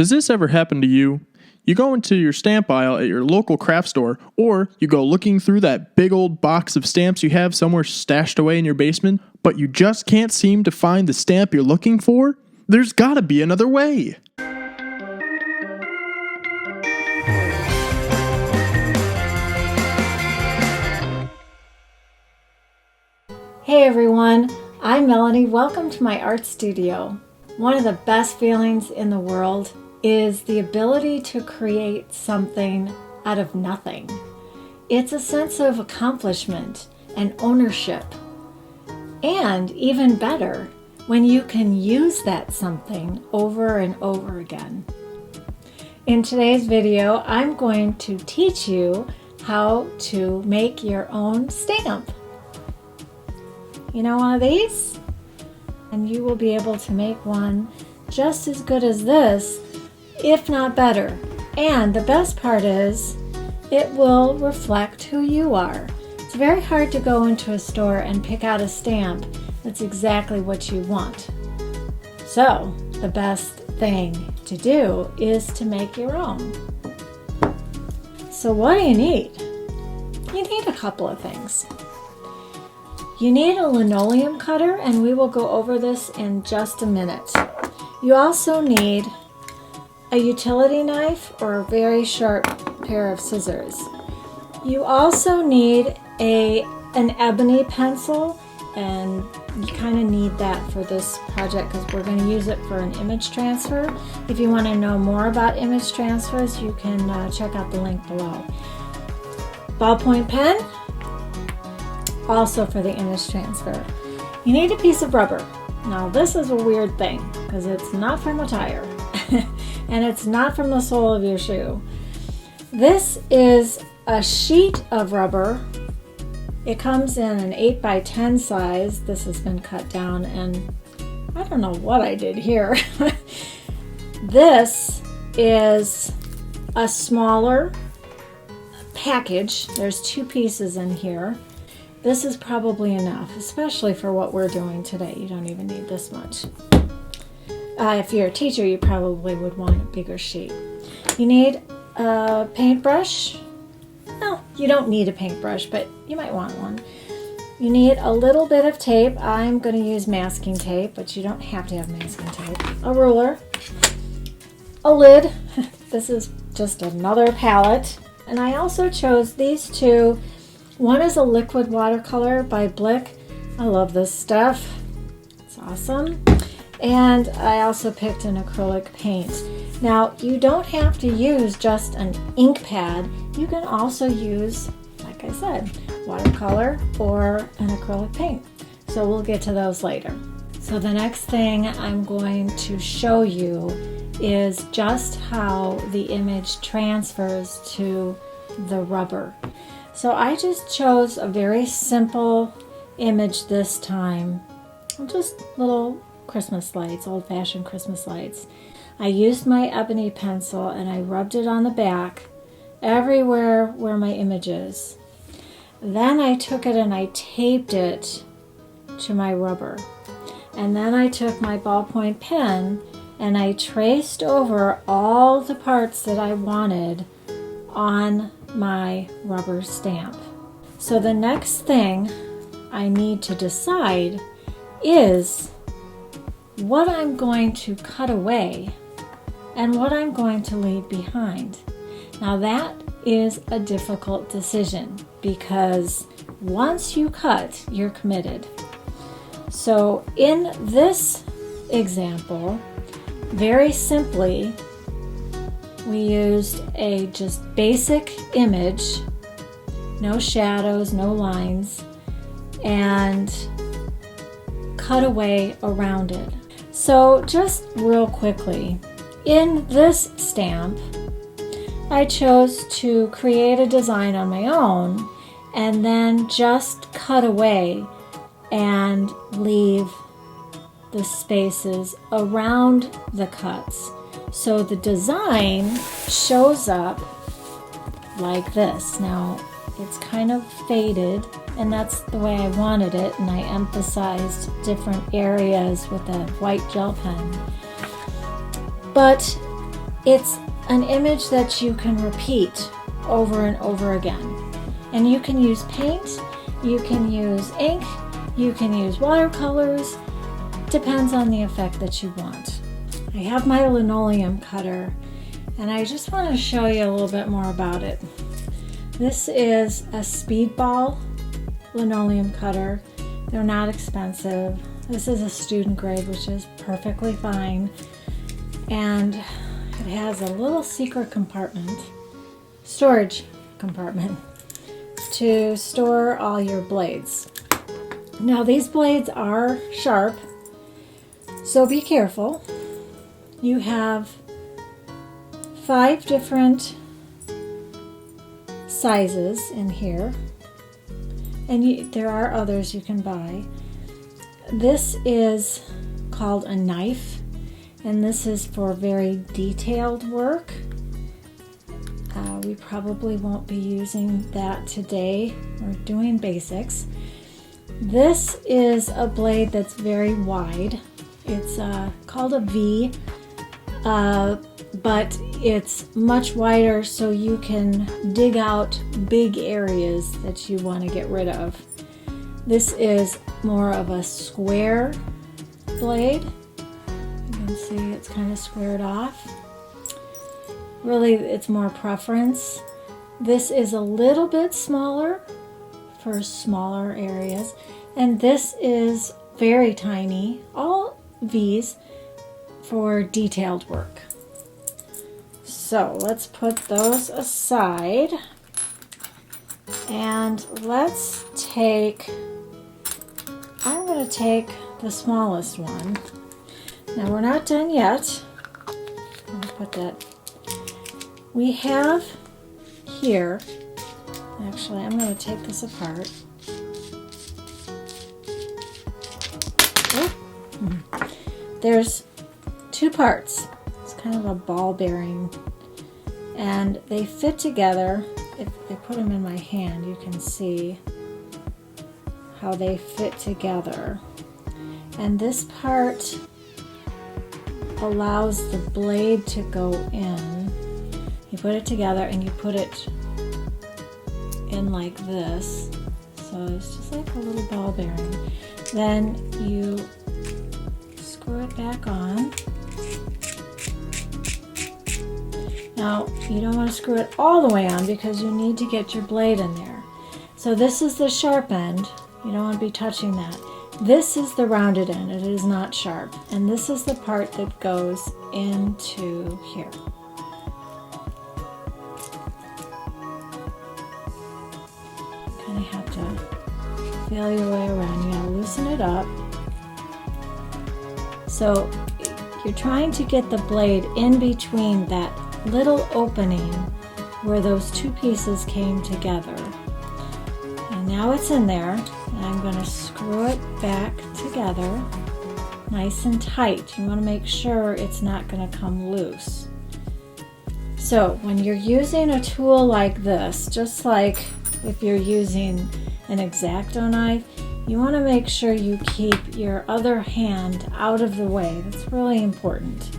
Does this ever happen to you? You go into your stamp aisle at your local craft store, or you go looking through that big old box of stamps you have somewhere stashed away in your basement, but you just can't seem to find the stamp you're looking for? There's gotta be another way! Hey everyone, I'm Melanie. Welcome to my art studio. One of the best feelings in the world is the ability to create something out of nothing. It's a sense of accomplishment and ownership. And even better, when you can use that something over and over again. In today's video, I'm going to teach you how to make your own stamp. You know one of these? And you will be able to make one just as good as this, if not better. And the best part is, it will reflect who you are. It's very hard to go into a store and pick out a stamp that's exactly what you want. So, the best thing to do is to make your own. So what do you need? You need a couple of things. You need a linoleum cutter, and we will go over this in just a minute. You also need a utility knife or a very sharp pair of scissors. You also need an ebony pencil, and you kind of need that for this project because we're going to use it for an image transfer. If you want to know more about image transfers, you can check out the link below. Ballpoint pen, also for the image transfer. You need a piece of rubber. Now this is a weird thing because it's not from a tire and it's not from the sole of your shoe. This is a sheet of rubber. It comes in an 8x10 size. This has been cut down and I don't know what I did here. This is a smaller package. There's 2 pieces in here. This is probably enough, especially for what we're doing today. You don't even need this much. If you're a teacher, you probably would want a bigger sheet. You need a paintbrush. No, you don't need a paintbrush, but you might want one. You need a little bit of tape. I'm going to use masking tape, but you don't have to have masking tape. A ruler. A lid. This is just another palette. And I also chose these two. One is a liquid watercolor by Blick. I love this stuff. It's awesome. And I also picked an acrylic paint. Now, you don't have to use just an ink pad. You can also use, like I said, watercolor or an acrylic paint. So we'll get to those later. So the next thing I'm going to show you is just how the image transfers to the rubber. So I just chose a very simple image this time. Just little Christmas lights, old-fashioned Christmas lights. I used my ebony pencil and I rubbed it on the back everywhere where my image is. Then I took it and I taped it to my rubber. And then I took my ballpoint pen and I traced over all the parts that I wanted on my rubber stamp. So the next thing I need to decide is what I'm going to cut away and what I'm going to leave behind. Now that is a difficult decision because once you cut, you're committed. So in this example, very simply, we used a just basic image, no shadows, no lines, and cut away around it. So just real quickly, in this stamp, I chose to create a design on my own and then just cut away and leave the spaces around the cuts. So the design shows up like this. Now, it's kind of faded, and that's the way I wanted it, and I emphasized different areas with a white gel pen. But It's an image that you can repeat over and over again. And you can use paint, you can use ink, you can use watercolors, depends on the effect that you want. I have my linoleum cutter, and I just want to show you a little bit more about it. This is a speedball linoleum cutter. They're not expensive. This is a student grade, which is perfectly fine. And it has a little secret compartment, storage compartment, to store all your blades. Now these blades are sharp, so be careful. You have 5 different sizes in here, and there are others you can buy. This is called a knife, and this is for very detailed work. We probably won't be using that today. We're doing basics. This is a blade that's very wide. It's called a V, but it's much wider, so you can dig out big areas that you want to get rid of. This is more of a square blade. You can see it's kind of squared off. Really, it's more preference. This is a little bit smaller for smaller areas, and this is very tiny, all V's, for detailed work. So let's put those aside, and let's take, I'm going to take the smallest one. Now we're not done yet. I'll put that. We have here, actually I'm going to take this apart. There's 2 parts. It's kind of a ball bearing, and they fit together. If I put them in my hand, you can see how they fit together. And this part allows the blade to go in. You put it together and you put it in like this. So it's just like a little ball bearing. Then you screw it back on. Now, you don't want to screw it all the way on because you need to get your blade in there. So this is the sharp end. You don't want to be touching that. This is the rounded end. It is not sharp. And this is the part that goes into here. Kind of have to feel your way around. You gotta loosen it up. So you're trying to get the blade in between that little opening where those 2 pieces came together. And now it's in there, and I'm going to screw it back together nice and tight. You want to make sure it's not going to come loose. So when you're using a tool like this, just like if you're using an X-Acto knife, you want to make sure you keep your other hand out of the way. That's really important.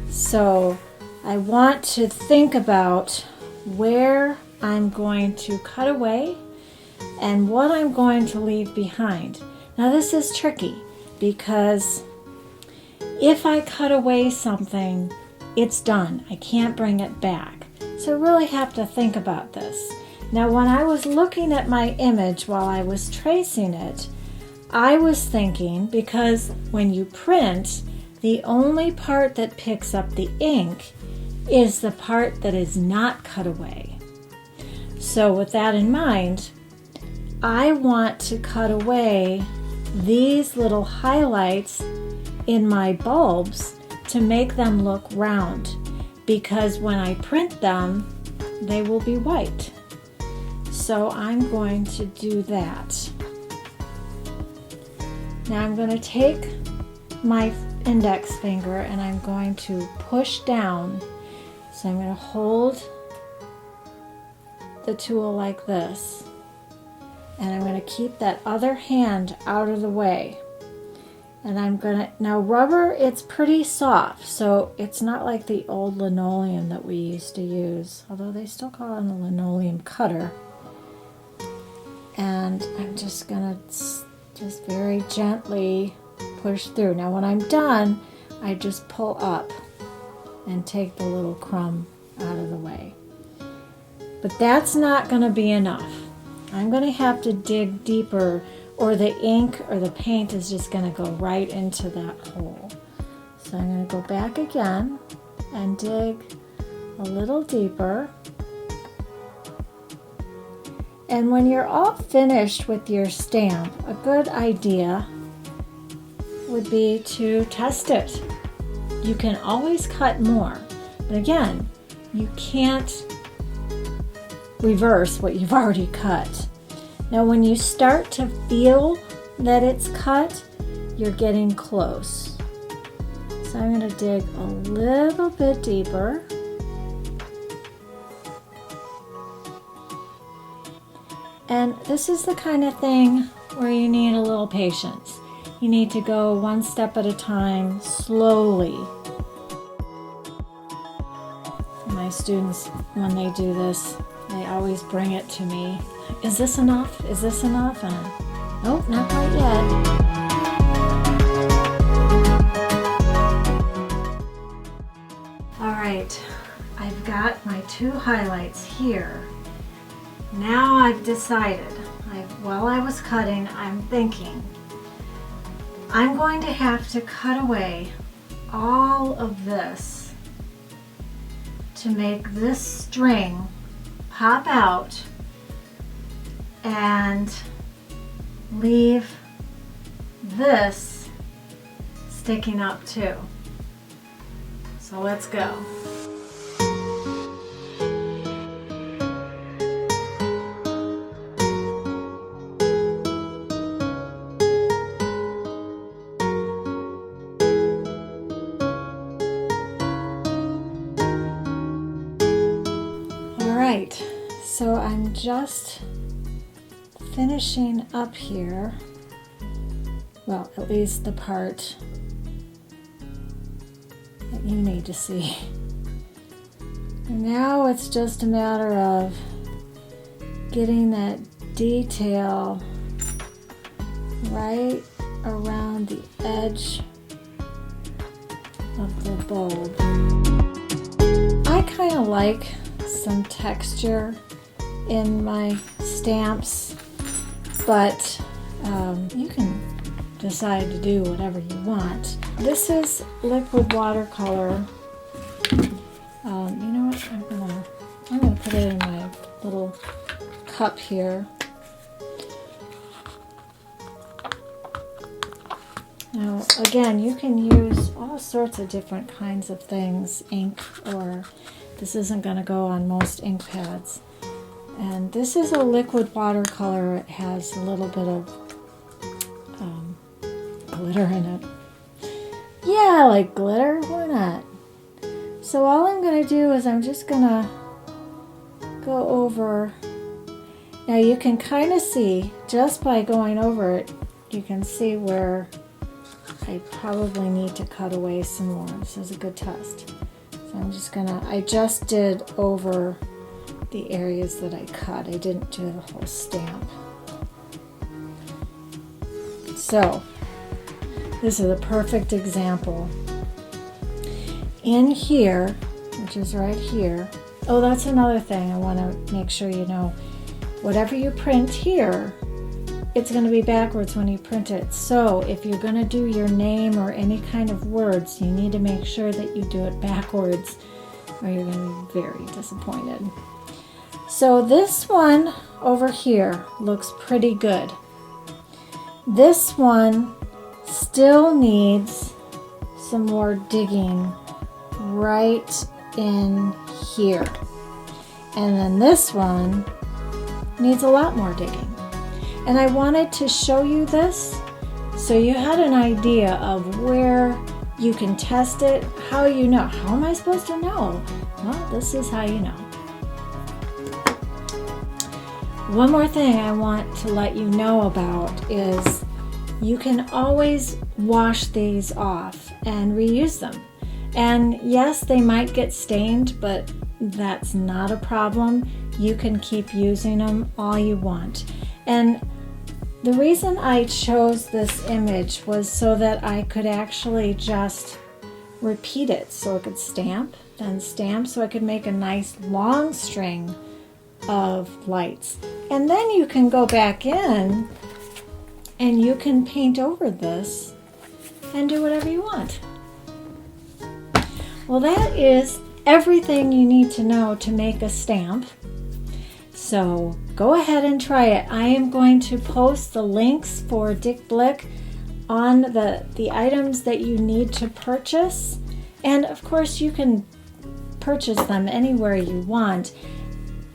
So I want to think about where I'm going to cut away and what I'm going to leave behind. Now this is tricky because if I cut away something, it's done. I can't bring it back. So I really have to think about this. Now when I was looking at my image while I was tracing it, I was thinking, because when you print, the only part that picks up the ink is the part that is not cut away. So with that in mind, I want to cut away these little highlights in my bulbs to make them look round, because when I print them, they will be white. So I'm going to do that. Now I'm going to take my index finger and I'm going to push down. So I'm going to hold the tool like this, and I'm going to keep that other hand out of the way. And I'm gonna, now rubber, it's pretty soft, so it's not like the old linoleum that we used to use, although they still call it a linoleum cutter. And I'm just gonna just very gently push through. Now when I'm done, I just pull up and take the little crumb out of the way. But that's not gonna be enough. I'm gonna have to dig deeper, or the ink or the paint is just going to go right into that hole. So I'm going to go back again and dig a little deeper. And when you're all finished with your stamp, a good idea would be to test it. You can always cut more, but again, you can't reverse what you've already cut. Now when you start to feel that it's cut, you're getting close. So I'm going to dig a little bit deeper. And this is the kind of thing where you need a little patience. You need to go one step at a time, slowly. My students, when they do this, they always bring it to me. Is this enough? Is this enough? And nope, not quite yet. All right, I've got my 2 highlights here. Now I've decided, while I was cutting, I'm thinking, I'm going to have to cut away all of this to make this string pop out and leave this sticking up too. So let's go. All right, so I'm just finishing up here, well, at least the part that you need to see. And now it's just a matter of getting that detail right around the edge of the bulb. I kind of like some texture in my stamps, but you can decide to do whatever you want. This is liquid watercolor. You know what? I'm gonna put it in my little cup here. Now, again, you can use all sorts of different kinds of things, ink, or this isn't going to go on most ink pads. And this is a liquid watercolor. It has a little bit of glitter in it. Yeah, like glitter, why not? So all I'm going to do is I'm just going to go over. Now you can kind of see, just by going over it, you can see where I probably need to cut away some more. This is a good test. So I'm just gonna, I just did over the areas that I cut. I didn't do the whole stamp. So this is a perfect example. In here, which is right here, oh, that's another thing I want to make sure you know. Whatever you print here, it's going to be backwards when you print it. So if you're going to do your name or any kind of words, you need to make sure that you do it backwards or you're going to be very disappointed. So this one over here looks pretty good. This one still needs some more digging right in here. And then this one needs a lot more digging. And I wanted to show you this so you had an idea of where you can test it, how you know. How am I supposed to know? Well, this is how you know. One more thing I want to let you know about is you can always wash these off and reuse them. And yes, they might get stained, but that's not a problem. You can keep using them all you want. And the reason I chose this image was so that I could actually just repeat it. So I could stamp, then stamp, so I could make a nice long string of lights. And then you can go back in and you can paint over this and do whatever you want. Well, that is everything you need to know to make a stamp. So go ahead and try it. I am going to post the links for Dick Blick on the items that you need to purchase. And of course you can purchase them anywhere you want.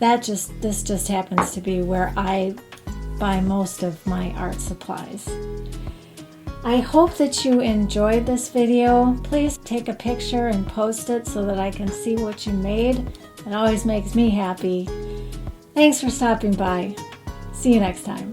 This just happens to be where I buy most of my art supplies. I hope that you enjoyed this video. Please take a picture and post it so that I can see what you made. It always makes me happy. Thanks for stopping by. See you next time.